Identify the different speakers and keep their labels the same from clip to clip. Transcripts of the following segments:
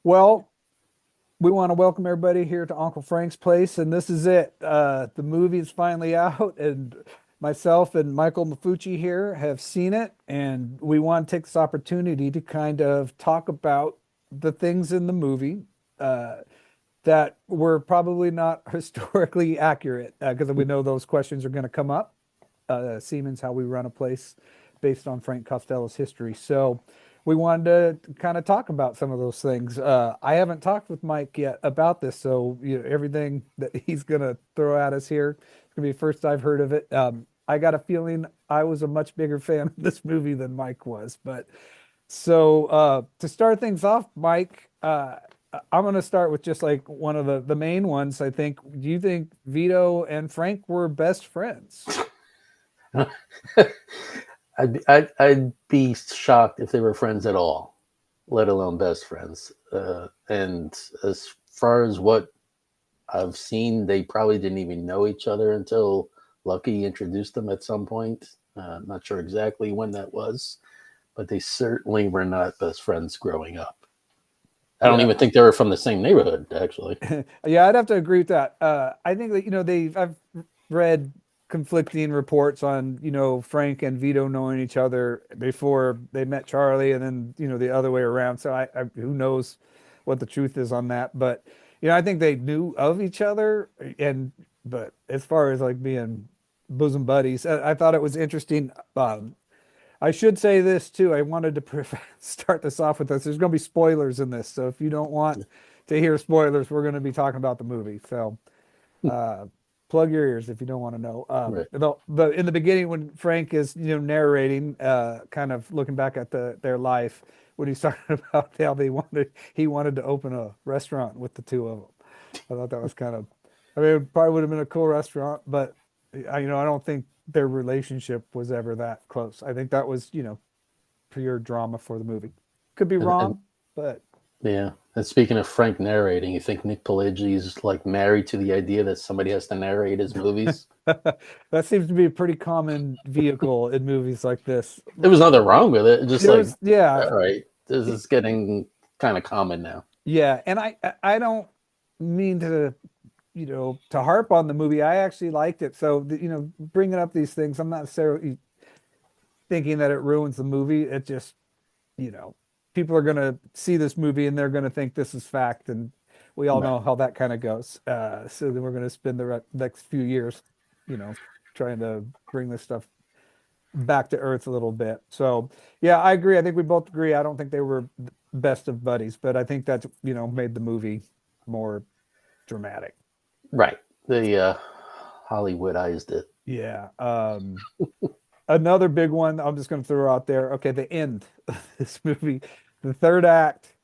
Speaker 1: Well, we want to welcome everybody here to Uncle Frank's place, and this is it. The movie is finally out, and myself and Michael Maffucci here have seen it, and we want to take this opportunity to kind of talk about the things in the movie uh, that were probably not historically accurate, because we know those questions are going to come up. Siemens, how we run a place based on Frank Costello's history. So we wanted to kind of talk about some of those things. I haven't talked with Mike yet about this, so everything that he's going to throw at us here, it's going to be the first I've heard of it. I got a feeling I was a much bigger fan of this movie than Mike was. But so to start things off, Mike, I'm going to start with just like one of the main ones. I think, do you think Vito and Frank were best friends?
Speaker 2: I'd be shocked if they were friends at all, let alone best friends. And as far as what I've seen, they probably didn't even know each other until Lucky introduced them at some point. Not sure exactly when that was, but they certainly were not best friends growing up. I don't
Speaker 1: Yeah.
Speaker 2: even think they were from the same neighborhood, actually.
Speaker 1: Yeah, I'd have to agree with that. I think that, I've read conflicting reports on, Frank and Vito knowing each other before they met Charlie and then, the other way around. So who knows what the truth is on that. But, I think they knew of each other but as far as like being bosom buddies, I thought it was interesting. I should say this too. I wanted to start this off with this. There's going to be spoilers in this, so if you don't want to hear spoilers, we're going to be talking about the movie. So uh, plug your ears if you don't want to know.
Speaker 2: Right.
Speaker 1: The in the beginning when Frank is narrating, kind of looking back at their life when he's talking about how he wanted to open a restaurant with the two of them. I thought that was kind of, I mean, it probably would have been a cool restaurant, but I don't think their relationship was ever that close. I think that was, pure drama for the movie. Could be
Speaker 2: And
Speaker 1: wrong, but
Speaker 2: yeah. And speaking of Frank narrating, you think Nick Pileggi's like married to the idea that somebody has to narrate his movies?
Speaker 1: that seems to be a pretty common vehicle in movies like this.
Speaker 2: There was nothing wrong with it. Just
Speaker 1: There
Speaker 2: like,
Speaker 1: was, yeah,
Speaker 2: all right, this is getting kind of common now.
Speaker 1: yeah, and I don't mean to, to harp on the movie. I actually liked it. So, bringing up these things, I'm not necessarily thinking that it ruins the movie. It just, you know, people are going to see this movie and they're going to think this is fact. And we all
Speaker 2: Right.
Speaker 1: know how that kind of goes. So then we're going to spend the next few years, you know, trying to bring this stuff back to earth a little bit. So, yeah, I agree. I think we both agree. I don't think they were best of buddies, but I think that's, made the movie more dramatic.
Speaker 2: Right. They Hollywoodized it.
Speaker 1: Yeah. Another big one I'm just going to throw out there. Okay, the end of this movie, the third act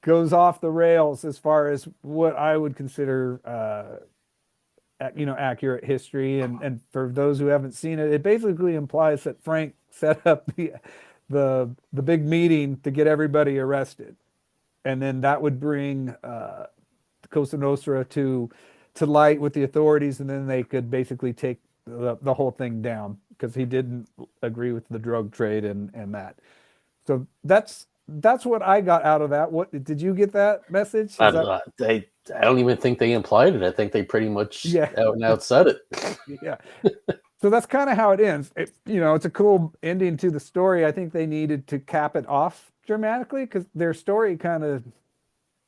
Speaker 1: goes off the rails as far as what I would consider, accurate history. And for those who haven't seen it, it basically implies that Frank set up the big meeting to get everybody arrested, and then that would bring Cosa Nostra to light with the authorities, and then they could basically take the whole thing down because he didn't agree with the drug trade and that. So that's what I got out of that. What did you get that message? Is that
Speaker 2: I don't even think they implied it. I think they pretty much
Speaker 1: yeah,
Speaker 2: out and out said it.
Speaker 1: yeah. So that's kind of how it ends. It's a cool ending to the story. I think they needed to cap it off dramatically because their story kind of,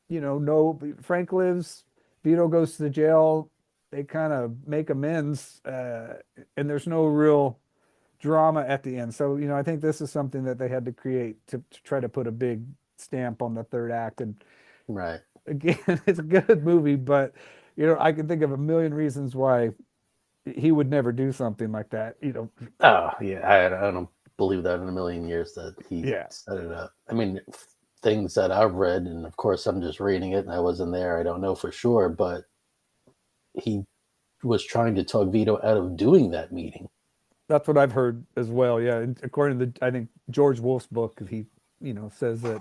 Speaker 1: no, Frank lives, Vito goes to the jail. They kind of make amends, and there's no real drama at the end. So, I think this is something that they had to create to try to put a big stamp on the third act. And
Speaker 2: Right.
Speaker 1: again, it's a good movie, but I can think of a million reasons why he would never do something like that.
Speaker 2: Oh yeah, I don't believe that in a million years that he
Speaker 1: Yeah,
Speaker 2: set it up. I mean, things that I've read, and of course I'm just reading it, and I wasn't there. I don't know for sure, but he was trying to talk Vito out of doing that meeting.
Speaker 1: that's what I've heard as well. Yeah, and according to I think George Wolfe's book, he says that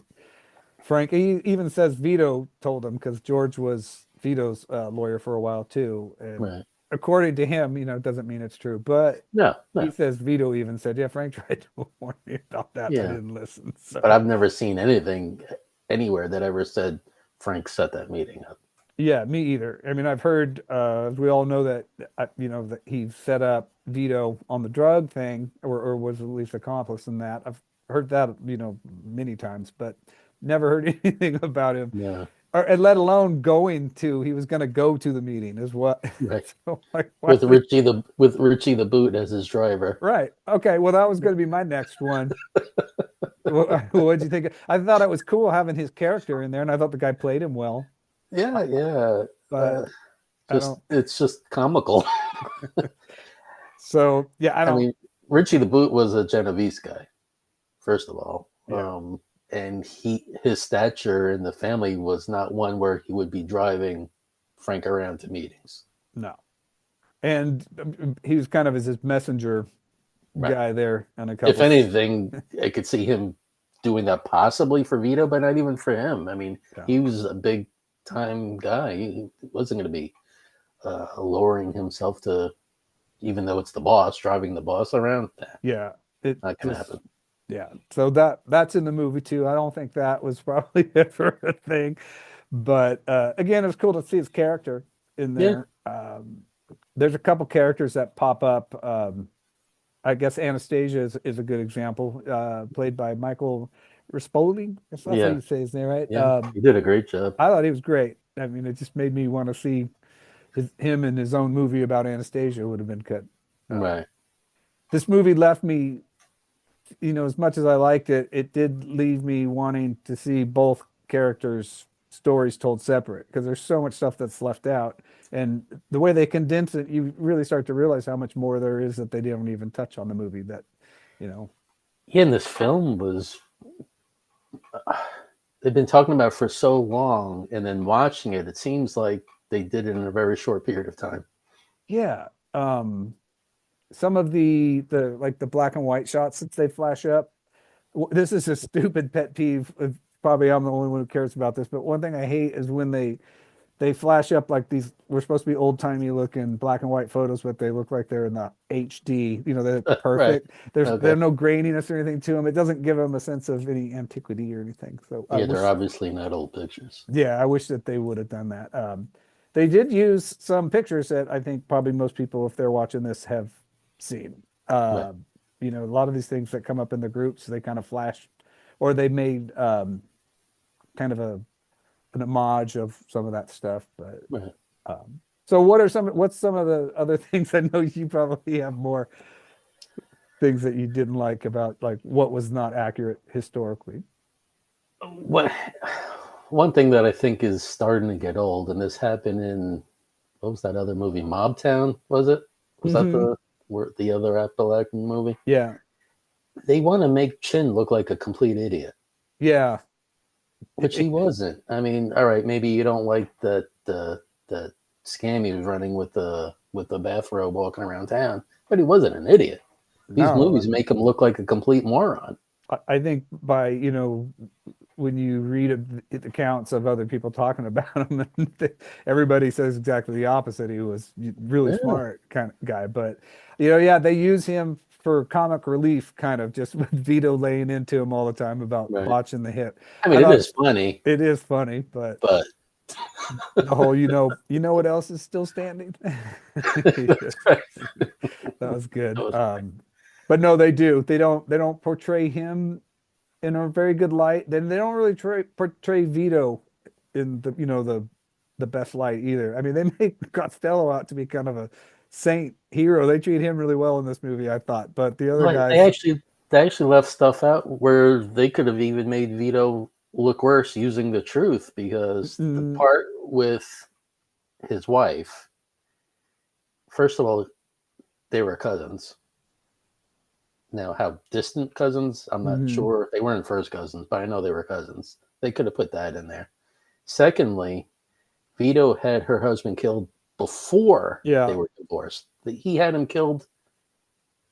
Speaker 1: Frank. He even says Vito told him because George was Vito's lawyer for a while too, and
Speaker 2: Right.
Speaker 1: according to him, it doesn't mean it's true, but
Speaker 2: No,
Speaker 1: he
Speaker 2: no.
Speaker 1: says Vito even said, "Yeah, Frank tried to warn me about that. I
Speaker 2: Yeah.
Speaker 1: didn't listen."
Speaker 2: But
Speaker 1: So
Speaker 2: I've never seen anywhere that ever said Frank set that meeting up.
Speaker 1: Yeah, me either. I mean, I've heard, we all know that, that he set up Vito on the drug thing, or was at least accomplice in that. I've heard that, many times, but never heard anything about him,
Speaker 2: Yeah,
Speaker 1: or and let alone he was going to go to the meeting is what.
Speaker 2: right.
Speaker 1: So like, why would he?
Speaker 2: With Richie the Boot as his driver.
Speaker 1: Right. Okay. Well, that was going to be my next one. What'd you think? I thought it was cool having his character in there, and I thought the guy played him well,
Speaker 2: Yeah, yeah.
Speaker 1: but I
Speaker 2: Just
Speaker 1: don't.
Speaker 2: it's just comical.
Speaker 1: So yeah, I
Speaker 2: I
Speaker 1: don't.
Speaker 2: mean, Richie the Boot was a Genovese guy, first of all.
Speaker 1: Yeah.
Speaker 2: And his stature in the family was not one where he would be driving Frank around to meetings.
Speaker 1: No. And he was kind of as his messenger
Speaker 2: Right.
Speaker 1: guy there on a
Speaker 2: If
Speaker 1: couple.
Speaker 2: anything, I could see him doing that possibly for Vito, but not even for him. I mean,
Speaker 1: Yeah.
Speaker 2: he was a big time guy. He wasn't going to be lowering himself to, even though it's the boss, driving the boss around. Nah,
Speaker 1: Yeah. It
Speaker 2: not going to
Speaker 1: just
Speaker 2: happen.
Speaker 1: yeah. So that's in the movie too. I don't think that was probably ever a thing. But again, it's cool to see his character in
Speaker 2: Yeah,
Speaker 1: there. There's a couple characters that pop up. I guess Anastasia is a good example, played by Michael Rispoli. That's how
Speaker 2: yeah,
Speaker 1: you say his name, right?
Speaker 2: yeah. He did a great job.
Speaker 1: I thought he was great. I mean, it just made me want to see him in his own movie about Anastasia would have been good. Uh,
Speaker 2: Right.
Speaker 1: this movie left me, as much as I liked it, it did leave me wanting to see both characters' stories told separate because there's so much stuff that's left out. And the way they condense it, you really start to realize how much more there is that they don't even touch on the movie that, you know,
Speaker 2: Yeah, and this film was, they've been talking about it for so long, and then watching it, it seems like they did it in a very short period of time.
Speaker 1: yeah. Some of the like the black and white shots that they flash up. This is a stupid pet peeve. Probably I'm the only one who cares about this, but one thing I hate is when they flash up like these. We're supposed to be old timey looking black and white photos, but they look like they're in the HD. They're
Speaker 2: Right.
Speaker 1: perfect. There's
Speaker 2: Okay.
Speaker 1: no graininess or anything to them. It doesn't give them a sense of any antiquity or anything. So I
Speaker 2: Yeah, they're
Speaker 1: wish,
Speaker 2: obviously not old pictures.
Speaker 1: yeah, I wish that they would have done that. They did use some pictures that I think probably most people, if they're watching this, have seen.
Speaker 2: Right.
Speaker 1: A lot of these things that come up in the groups, they kind of flash, or they made kind of an homage of some of that stuff. But
Speaker 2: Right.
Speaker 1: so, what's some of the other things? I know you probably have more things that you didn't like about like what was not accurate historically.
Speaker 2: What one thing that I think is starting to get old, and this happened in, what was that other movie? Mobtown, was it? Was that
Speaker 1: Hmm.
Speaker 2: the other Appalachian movie?
Speaker 1: Yeah,
Speaker 2: They want to make Chin look like a complete idiot,
Speaker 1: yeah,
Speaker 2: which he wasn't. I mean, all right, maybe you don't like the scam he was running with the bathrobe walking around town, but he wasn't an idiot. These
Speaker 1: no,
Speaker 2: movies make him look like a complete moron.
Speaker 1: I think by when you read accounts of other people talking about him, and everybody says exactly the opposite. He was really
Speaker 2: Yeah,
Speaker 1: smart kind of guy, but yeah, they use him for comic relief, kind of just with Vito laying into him all the time about
Speaker 2: right.
Speaker 1: botching the hit.
Speaker 2: I
Speaker 1: I
Speaker 2: mean, it
Speaker 1: thought
Speaker 2: is funny,
Speaker 1: it is funny, but
Speaker 2: but
Speaker 1: the whole, what else is still standing?
Speaker 2: that's right.
Speaker 1: That was
Speaker 2: That
Speaker 1: good.
Speaker 2: was
Speaker 1: But no, they do. They don't portray him in a very good light. Then they don't really portray Vito in the best light either. I mean, they make Costello out to be kind of a saint hero. They treat him really well in this movie, I thought. But the other
Speaker 2: like
Speaker 1: guys,
Speaker 2: they actually left stuff out where they could have even made Vito look worse using the truth, because the
Speaker 1: mm,
Speaker 2: part with his wife, first of all, they were cousins. Now, how distant cousins, I'm not
Speaker 1: mhm,
Speaker 2: sure. They weren't first cousins, but I know they were cousins. They could have put that in there. Secondly, Vito had her husband killed before they
Speaker 1: yeah,
Speaker 2: were divorced. He had him killed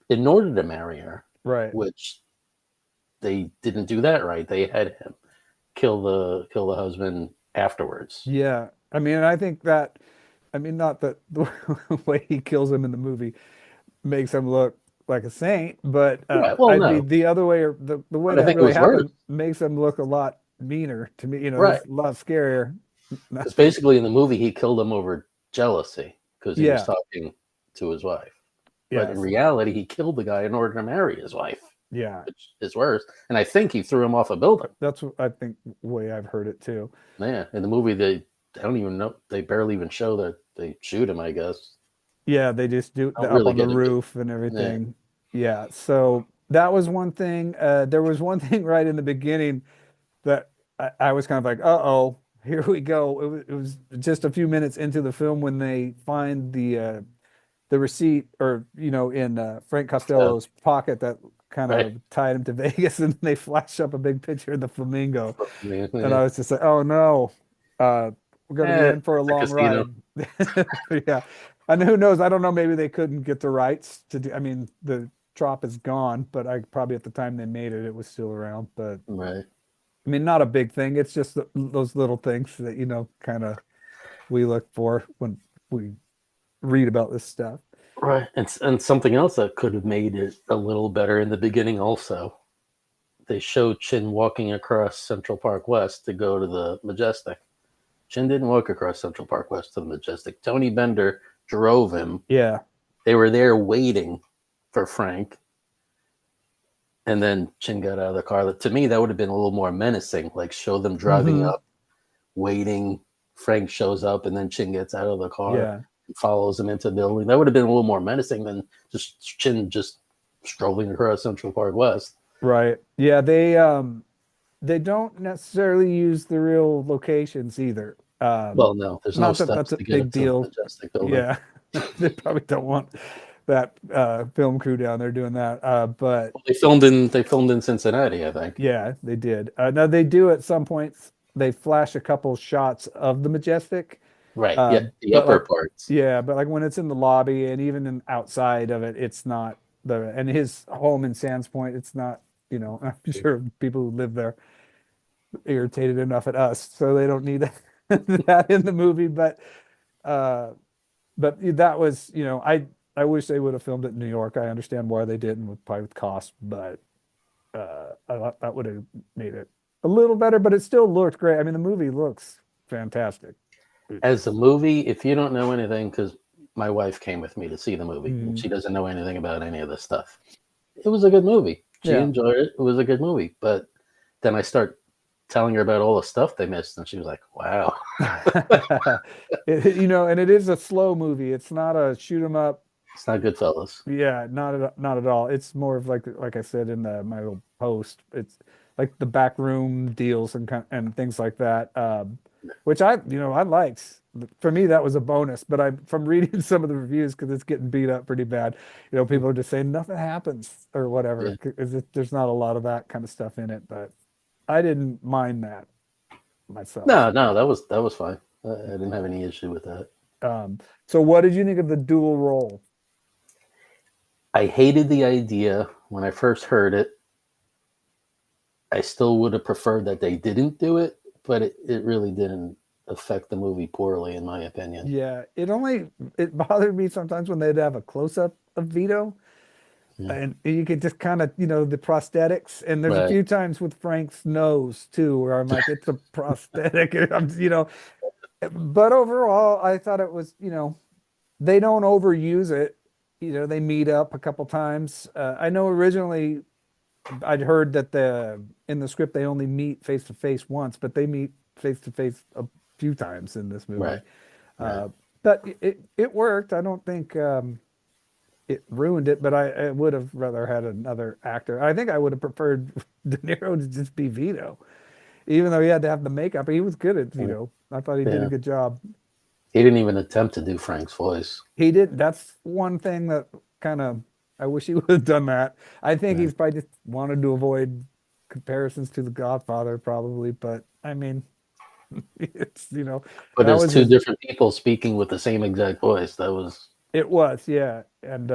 Speaker 2: in order to marry her,
Speaker 1: right,
Speaker 2: which they didn't do that right. They had him kill the husband afterwards.
Speaker 1: yeah. I mean, I think that, I mean, not that the way he kills him in the movie makes him look like a saint, but
Speaker 2: Right. Well,
Speaker 1: I mean
Speaker 2: no,
Speaker 1: the other way or the way
Speaker 2: but I
Speaker 1: that
Speaker 2: think it
Speaker 1: really
Speaker 2: was worse.
Speaker 1: happened makes him look a lot. meaner to me. You know,
Speaker 2: Right.
Speaker 1: it's a lot scarier.
Speaker 2: Because basically in the movie he killed him over jealousy because he was
Speaker 1: Yeah.
Speaker 2: talking to his wife. But in
Speaker 1: Yes.
Speaker 2: reality, he killed the guy in order to marry his wife,
Speaker 1: Yeah.
Speaker 2: which is worse. And I think he threw him off a building.
Speaker 1: That's what I think the way I've heard it too.
Speaker 2: Yeah, in the movie, they I don't even know. They barely even show that they shoot him. I guess
Speaker 1: Yeah, they just do
Speaker 2: I don't
Speaker 1: the up
Speaker 2: really
Speaker 1: on the
Speaker 2: get into.
Speaker 1: roof and
Speaker 2: Yeah,
Speaker 1: everything. Yeah. So that was one thing. There was one thing right in the beginning that I was kind of like, uh-oh, here we go. It was just a few minutes into the film when they find the receipt or in Frank
Speaker 2: yeah,
Speaker 1: Costello's pocket that kind
Speaker 2: right.
Speaker 1: of tied him to Vegas, and they flash up a big picture of the flamingo,
Speaker 2: Yeah,
Speaker 1: and
Speaker 2: yeah.
Speaker 1: I was just like, oh no, we're gonna be in for a
Speaker 2: It's a
Speaker 1: long
Speaker 2: casino.
Speaker 1: ride. Yeah, and who knows? I don't know. Maybe they couldn't get the rights to do. I mean, the trop is gone, but I probably at the time they made it, it was still around. But
Speaker 2: Right,
Speaker 1: I mean, not a big thing. It's just those little things that kind of we look for when we read about this stuff.
Speaker 2: right. And something else that could have made it a little better in the beginning. Also, they showed Chin walking across Central Park West to go to the Majestic. Chin didn't walk across Central Park West to the Majestic. Tony Bender drove him.
Speaker 1: Yeah.
Speaker 2: They were there waiting for Frank, and then Chin got out of the car. To me, that would have been a little more menacing. Like show them driving
Speaker 1: Hmm.
Speaker 2: up, waiting. Frank shows up, and then Chin gets out of the car
Speaker 1: Yeah.
Speaker 2: and follows him into the building. That would have been a little more menacing than just Chin just strolling across Central Park West.
Speaker 1: Right. Yeah, they don't necessarily use the real locations either.
Speaker 2: Well, no, there's no
Speaker 1: Not that
Speaker 2: steps
Speaker 1: that's a
Speaker 2: to get
Speaker 1: big
Speaker 2: into the
Speaker 1: deal.
Speaker 2: Majestic building.
Speaker 1: Yeah. They probably don't want that film crew down there doing that. But
Speaker 2: Well, they filmed in Cincinnati, I think.
Speaker 1: yeah, they did. Now they do at some points they flash a couple shots of the Majestic.
Speaker 2: Right.
Speaker 1: Uh,
Speaker 2: Yeah, the
Speaker 1: but
Speaker 2: upper
Speaker 1: like
Speaker 2: parts.
Speaker 1: yeah, but like when it's in the lobby and even outside of it, it's not and his home in Sands Point, it's not, I'm sure people who live there irritated enough at us, so they don't need that in the movie. Uh, but that was, I wish they would have filmed it in New York. I understand why they didn't with probably with cost, but I thought that would have made it a little better. But it still looked great. I mean, the movie looks fantastic.
Speaker 2: As a movie, if you don't know anything, because my wife came with me to see the movie, and
Speaker 1: Mm,
Speaker 2: she doesn't know anything about any of this stuff. It was a good movie. She
Speaker 1: yeah.
Speaker 2: enjoyed it. It was a good movie. But then I start telling her about all the stuff they missed, and she was like, "Wow,
Speaker 1: And it is a slow movie. It's not a shoot 'em up.
Speaker 2: it's not Goodfellas."
Speaker 1: Yeah, not at all. It's more of like I said in my little post. It's like the backroom deals and things like that. Which I liked. For me, that was a bonus. But I from reading some of the reviews because it's getting beat up pretty bad. People are just saying nothing happens or whatever.
Speaker 2: Yeah.
Speaker 1: 'Cause there's not a lot of that kind of stuff in it. But I didn't mind that myself.
Speaker 2: No, no, that was fine. I didn't have any issue with that.
Speaker 1: Um, so what did you think of the dual role?
Speaker 2: I hated the idea when I first heard it. I still would have preferred that they didn't do it, but it really didn't affect the movie poorly, in my opinion.
Speaker 1: Yeah, it bothered me sometimes when they'd have a close up of Vito,
Speaker 2: Yeah.
Speaker 1: and you could just kind of, the prosthetics. And there's a
Speaker 2: Right.
Speaker 1: few times with Frank's nose too, where I'm like, it's a prosthetic. And but overall, I thought it was, they don't overuse it. They meet up a couple times. I know originally I'd heard that in the script they only meet face to face once, but they meet face to face a few times in this movie.
Speaker 2: Right. Right.
Speaker 1: Uh, but it worked. I don't think it ruined it, but I would have rather had another actor. I think I would have preferred De Niro to just be Vito, even though he had to have the makeup. He was good at Vito. I thought he did a
Speaker 2: Yeah.
Speaker 1: good job.
Speaker 2: He didn't even attempt to do Frank's voice.
Speaker 1: He did. That's one thing that kind of I wish he would have done that. I think
Speaker 2: Right.
Speaker 1: he's probably just wanted to avoid comparisons to The Godfather, probably. But I mean, it's
Speaker 2: But
Speaker 1: that
Speaker 2: as
Speaker 1: was
Speaker 2: two
Speaker 1: his.
Speaker 2: different people speaking with the same exact voice, that was
Speaker 1: It was, yeah. And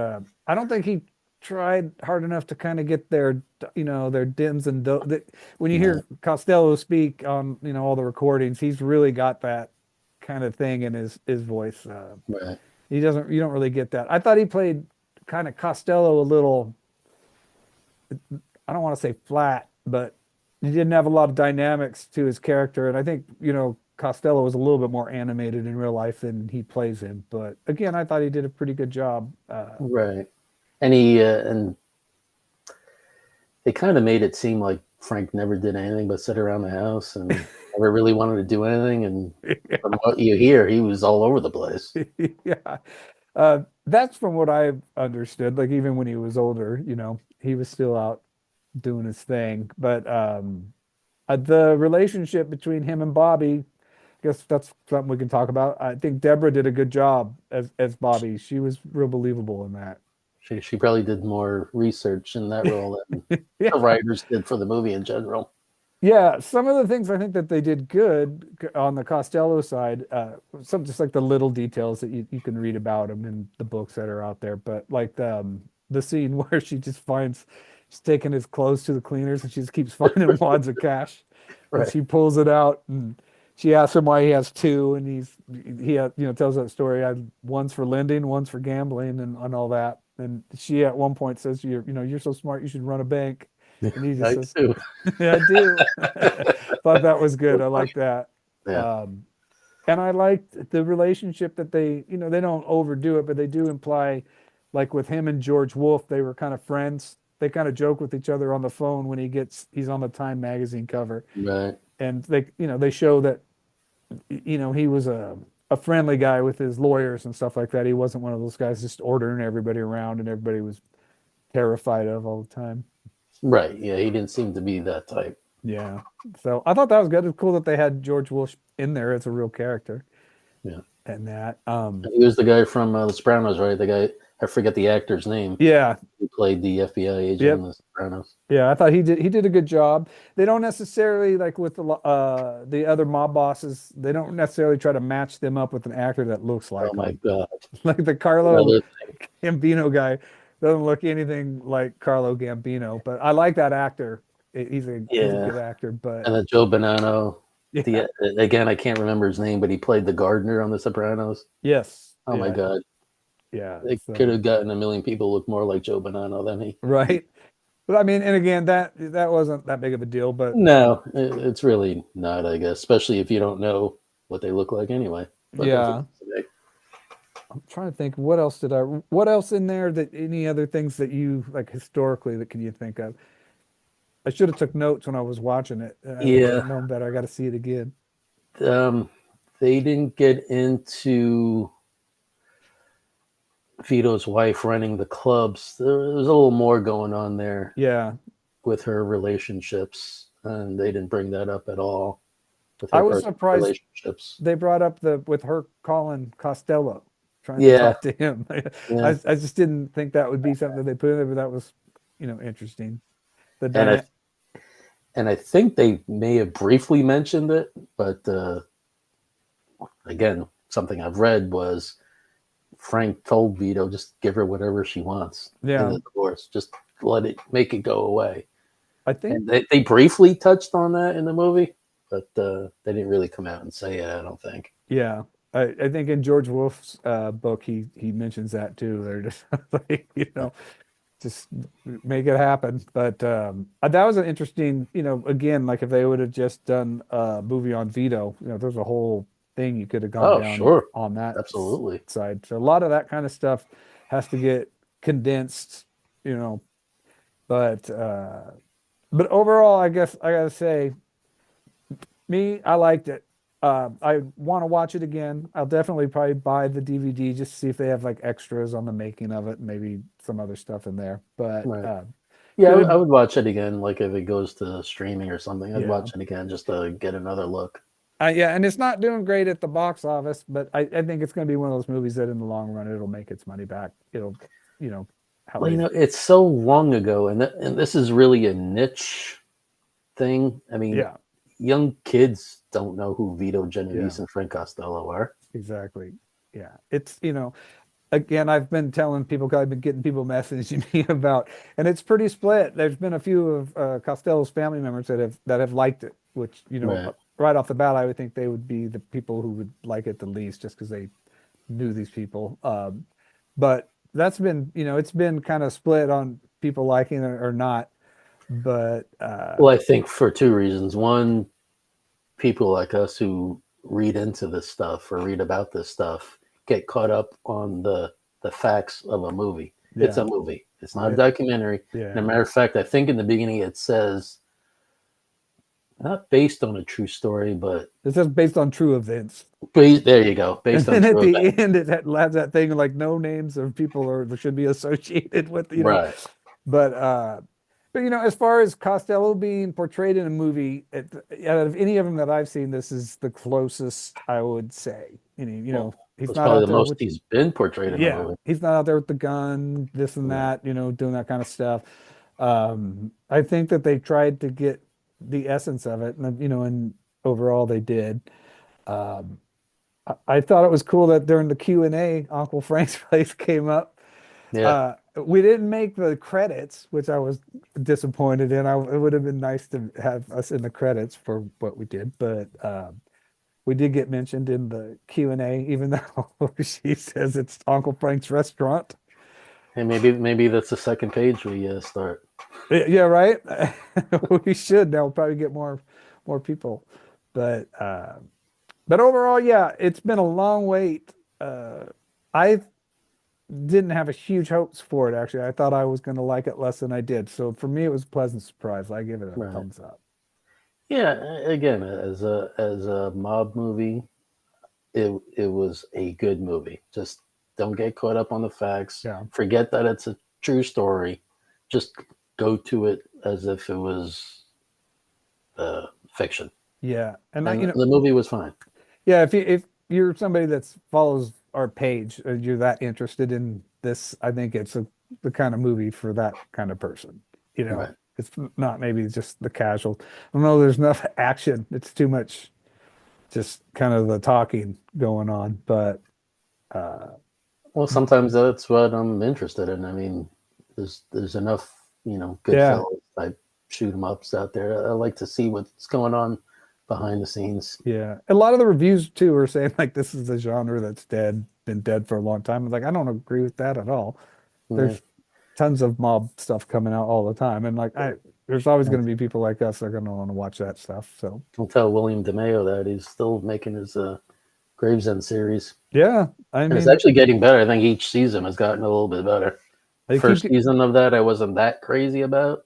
Speaker 1: I don't think he tried hard enough to kind of get their dims and when you
Speaker 2: no.
Speaker 1: hear Costello speak on, all the recordings, he's really got that kind of thing in his voice.
Speaker 2: Right.
Speaker 1: You don't really get that. I thought he played kind of Costello a little, I don't want to say flat, but he didn't have a lot of dynamics to his character, and I think Costello was a little bit more animated in real life than he plays him. But again, I thought he did a pretty good job.
Speaker 2: Right. And they kind of made it seem like Frank never did anything but sit around the house and never really wanted to do anything. And from what you hear, he was all over the place.
Speaker 1: Yeah. That's from what I've understood. Like even when he was older, he was still out doing his thing. But the relationship between him and Bobby, I guess that's something we can talk about. I think Deborah did a good job as Bobby. She was real believable in that.
Speaker 2: She probably did more research in that role than the
Speaker 1: Yeah.
Speaker 2: writers did for the movie in general.
Speaker 1: Yeah, some of the things I think that they did good on the Costello side, some just like the little details that you can read about them in the books that are out there. But like the scene where she's taking his clothes to the cleaners and she just keeps finding wads of cash, and
Speaker 2: Right.
Speaker 1: she pulls it out and she asks him why he has two, and tells that story. One's for lending, one's for gambling, and all that. And she at one point says, you're so smart, you should run a bank," and he just
Speaker 2: I
Speaker 1: says,
Speaker 2: do.
Speaker 1: I do. Thought that was good. I like that.
Speaker 2: Yeah.
Speaker 1: Um, and I liked the relationship that they don't overdo it, but they do imply, like with him and George Wolfe, they were kind of friends. They kind of joke with each other on the phone when he's on the Time magazine cover,
Speaker 2: Right.
Speaker 1: and they show that, he was a friendly guy with his lawyers and stuff like that. He wasn't one of those guys just ordering everybody around and everybody was terrified of all the time.
Speaker 2: Right. Yeah. He didn't seem to be that type.
Speaker 1: Yeah. So I thought that was good. It's cool that they had George Wolfe in there as a real character
Speaker 2: Yeah.
Speaker 1: and that.
Speaker 2: He was the guy from The Sopranos, right? The guy, I forget the actor's name.
Speaker 1: Yeah.
Speaker 2: He played the FBI agent in
Speaker 1: Yep.
Speaker 2: The Sopranos.
Speaker 1: Yeah. I thought he did a good job. They don't necessarily like with the other mob bosses. They don't necessarily try to match them up with an actor that looks
Speaker 2: Oh
Speaker 1: like
Speaker 2: my
Speaker 1: them.
Speaker 2: God.
Speaker 1: Like the Carlo
Speaker 2: Another,
Speaker 1: Gambino guy doesn't look anything like Carlo Gambino, but I like that actor. He's a
Speaker 2: yeah.
Speaker 1: good actor, but
Speaker 2: And then Joe Bonanno.
Speaker 1: yeah.
Speaker 2: The again, I can't remember his name, but he played the gardener on The Sopranos.
Speaker 1: Yes.
Speaker 2: Oh my
Speaker 1: Yeah.
Speaker 2: God.
Speaker 1: Yeah.
Speaker 2: They could
Speaker 1: So
Speaker 2: have gotten a million people look more like Joe Bonanno than he.
Speaker 1: right. But I mean, and again, that wasn't that big of a deal. But
Speaker 2: No, it's really not, I guess, especially if you don't know what they look like anyway. But that's what
Speaker 1: yeah,
Speaker 2: they say.
Speaker 1: I'm trying to think. What else in there that any other things that you like historically that can you think of? I should have took notes when I was watching it. I would have
Speaker 2: Yeah.
Speaker 1: known better. I got to see it again.
Speaker 2: Um, they didn't get into Vito's wife running the clubs. There was a little more going on there
Speaker 1: Yeah,
Speaker 2: with her relationships, and they didn't bring that up at all with
Speaker 1: I
Speaker 2: her
Speaker 1: was
Speaker 2: personal
Speaker 1: surprised
Speaker 2: relationships.
Speaker 1: they brought up the with her calling Costello, trying to
Speaker 2: Yeah,
Speaker 1: talk to him. I
Speaker 2: yeah,
Speaker 1: I just didn't think that would be something that they put in there, but that was interesting. The
Speaker 2: and I
Speaker 1: dyna
Speaker 2: and I think they may have briefly mentioned it, but again, something I've read was Frank told Vito just give her whatever she wants in
Speaker 1: Yeah,
Speaker 2: the divorce, just make it go away.
Speaker 1: I think.
Speaker 2: And they briefly touched on that in the movie, but they didn't really come out and say it. I don't think.
Speaker 1: Yeah, I think in George Wolfe's book he mentions that too. They're just like, just make it happen. But that was an interesting, again, like if they would have just done a movie on Vito, there's a whole thing you could have gone
Speaker 2: Oh,
Speaker 1: down
Speaker 2: sure,
Speaker 1: on that
Speaker 2: absolutely.
Speaker 1: side. So a lot of that kind of stuff has to get condensed, you know. But overall, I guess I gotta say, me, I liked it. I want to watch it again. I'll definitely probably buy the DVD just to see if they have like extras on the making of it, maybe some other stuff in there. But
Speaker 2: Right. Yeah, I
Speaker 1: good.
Speaker 2: would watch it again. Like if it goes to streaming or something, I'd
Speaker 1: Yeah.
Speaker 2: watch it again just to get another look.
Speaker 1: Yeah, and it's not doing great at the box office, but I think it's going to be one of those movies that in the long run it'll make its money back. It'll, how
Speaker 2: Well,
Speaker 1: they,
Speaker 2: it's so long ago, and this is really a niche thing. I mean,
Speaker 1: yeah,
Speaker 2: young kids don't know who Vito
Speaker 1: yeah,
Speaker 2: Genovese and Frank Costello are.
Speaker 1: exactly. Yeah. It's, again, I've been telling people, 'cause I've been getting people messaging me about, and it's pretty split. There's been a few of Costello's family members that have liked it, which
Speaker 2: Right.
Speaker 1: right off the bat, I would think they would be the people who would like it the least, just because they knew these people. But that's been, it's been kind of split on people liking it or not. But
Speaker 2: Well, I think for two reasons. One, people like us who read into this stuff or read about this stuff get caught up on the facts of a movie. It's
Speaker 1: yeah,
Speaker 2: a movie. It's not a
Speaker 1: it,
Speaker 2: documentary. And a
Speaker 1: yeah,
Speaker 2: matter of fact, I think in the beginning it says not based on a true story, but
Speaker 1: it's just based on true events.
Speaker 2: there you go,
Speaker 1: And
Speaker 2: based on
Speaker 1: then at
Speaker 2: true
Speaker 1: the
Speaker 2: events.
Speaker 1: end, it has that thing like no names of people or should be associated with,
Speaker 2: Right.
Speaker 1: But as far as Costello being portrayed in a movie, out of any of them that I've seen, this is the closest I would say.
Speaker 2: Well,
Speaker 1: He's
Speaker 2: it's
Speaker 1: not
Speaker 2: probably
Speaker 1: out
Speaker 2: the
Speaker 1: there
Speaker 2: most
Speaker 1: with,
Speaker 2: he's been portrayed in a
Speaker 1: yeah,
Speaker 2: movie.
Speaker 1: he's not out there with the gun, this and
Speaker 2: Right.
Speaker 1: that, doing that kind of stuff. I think that they tried to get the essence of it, and overall they did. Um, I thought it was cool that during the Q&A, Uncle Frank's place came up.
Speaker 2: Yeah.
Speaker 1: We didn't make the credits, which I was disappointed in. It would have been nice to have us in the credits for what we did, but we did get mentioned in the Q&A, even though she says it's Uncle Frank's restaurant.
Speaker 2: And maybe that's the second page we start.
Speaker 1: Yeah, right. We should now. We'll probably get more people, but overall, yeah, it's been a long wait. I didn't have a huge hopes for it actually. I thought I was going to like it less than I did. So for me, it was a pleasant surprise. I give it a
Speaker 2: Right.
Speaker 1: thumbs up.
Speaker 2: Yeah. Again, as a mob movie, it was a good movie. Just don't get caught up on the facts.
Speaker 1: Yeah,
Speaker 2: Forget that it's a true story. Just go to it as if it was fiction.
Speaker 1: yeah, and
Speaker 2: And the movie was fine.
Speaker 1: yeah. If you're somebody that follows our page, you're that interested in this, I think it's the kind of movie for that kind of person.
Speaker 2: Right.
Speaker 1: It's not maybe just the casual. I don't know. There's enough action. It's too much, just kind of the talking going on. But uh,
Speaker 2: Well, sometimes that's what I'm interested in. I mean, there's enough,
Speaker 1: yeah.
Speaker 2: Goodfellas type shoot 'em ups out there. I like to see what's going on behind the scenes.
Speaker 1: Yeah. A lot of the reviews too are saying like this is a genre that's been dead for a long time. It's like I don't agree with that at all.
Speaker 2: Yeah.
Speaker 1: There's tons of mob stuff coming out all the time. And like there's always going to be people like us that are going to want to watch that stuff. So
Speaker 2: I'll tell William DeMeo that he's still making his Gravesend series.
Speaker 1: yeah, I
Speaker 2: And it's
Speaker 1: mean
Speaker 2: actually getting better. I think each season has gotten a little bit better.
Speaker 1: they keep
Speaker 2: First season of that I wasn't that crazy about,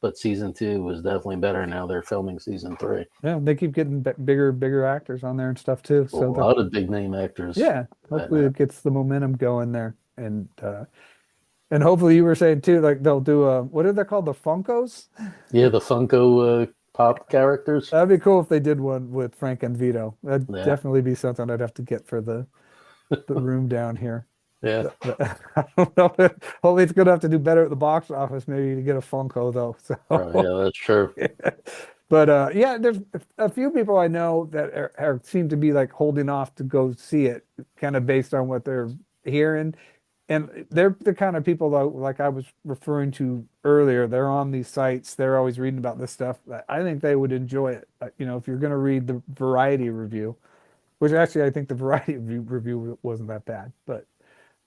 Speaker 2: but season two was definitely better. Now they're filming season three.
Speaker 1: yeah, they keep getting bigger actors on there and stuff too.
Speaker 2: A
Speaker 1: So the
Speaker 2: lot of big name actors
Speaker 1: yeah,
Speaker 2: right
Speaker 1: hopefully
Speaker 2: now.
Speaker 1: it gets the momentum going there. And hopefully you were saying too, like they'll do what are they called? The Funkos?
Speaker 2: Yeah, the Funko Pop characters.
Speaker 1: That'd be cool if they did one with Frank and Vito. That'd
Speaker 2: Yeah,
Speaker 1: definitely be something I'd have to get for the room down here.
Speaker 2: yeah.
Speaker 1: I don't know. Hopefully it's gonna have to do better at the box office maybe to get a Funko though.
Speaker 2: Oh,
Speaker 1: So
Speaker 2: yeah, that's true.
Speaker 1: but yeah, there's a few people I know that seem to be like holding off to go see it, kind of based on what they're hearing. And they're the kind of people though, like I was referring to earlier, they're on these sites, they're always reading about this stuff. I think they would enjoy it. If you're going to read the variety review, which actually I think the variety review wasn't that bad, but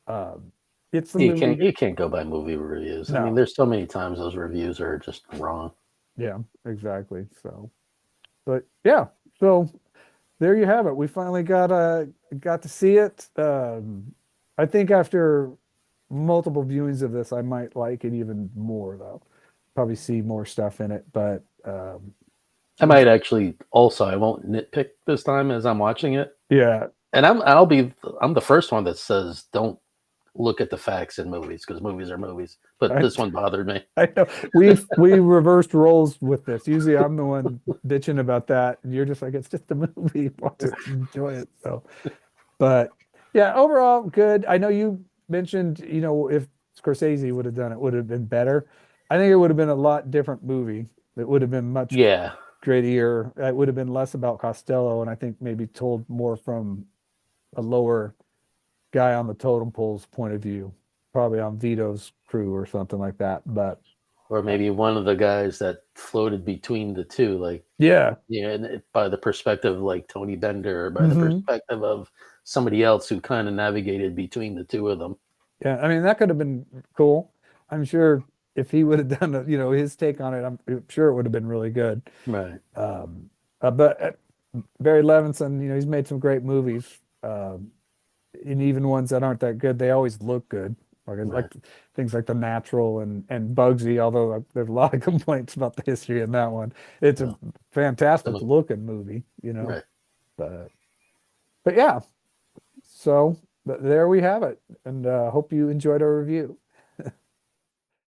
Speaker 1: um, it's the movie.
Speaker 2: You can't go by movie reviews. I mean,
Speaker 1: No,
Speaker 2: there's so many times those reviews are just wrong.
Speaker 1: yeah, exactly. So, but yeah, so there you have it. We finally got to see it. I think after multiple viewings of this, I might like it even more though. Probably see more stuff in it, but
Speaker 2: I might actually also I won't nitpick this time as I'm watching it.
Speaker 1: yeah,
Speaker 2: And I'm the first one that says don't look at the facts in movies because movies are movies. But
Speaker 1: I
Speaker 2: this one bothered me.
Speaker 1: I know we reversed roles with this. Usually I'm the one bitching about that, and you're just like it's just a movie. Want to enjoy it. So, but yeah, overall good. I know you mentioned if Scorsese would have done it, would have been better. I think it would have been a lot different movie. It would have been much
Speaker 2: Yeah.
Speaker 1: grittier. It would have been less about Costello, and I think maybe told more from a lower guy on the totem pole's point of view, probably on Vito's crew or something like that. But
Speaker 2: Or maybe one of the guys that floated between the two, like
Speaker 1: yeah,
Speaker 2: and by the perspective of like Tony Bender, or by the
Speaker 1: hmm
Speaker 2: perspective of somebody else who kind of navigated between the two of them.
Speaker 1: yeah. I mean, that could have been cool. I'm sure. if he would have done, his take on it, I'm sure it would have been really good.
Speaker 2: Right.
Speaker 1: Um, but Barry Levinson, he's made some great movies, and even ones that aren't that good, they always look good. Like
Speaker 2: Right.
Speaker 1: things like The Natural and Bugsy. Although there's a lot of complaints about the history in that one. It's a
Speaker 2: Well, some
Speaker 1: fantastic
Speaker 2: of,
Speaker 1: looking movie.
Speaker 2: right.
Speaker 1: But but yeah, so there we have it, and hope you enjoyed our review.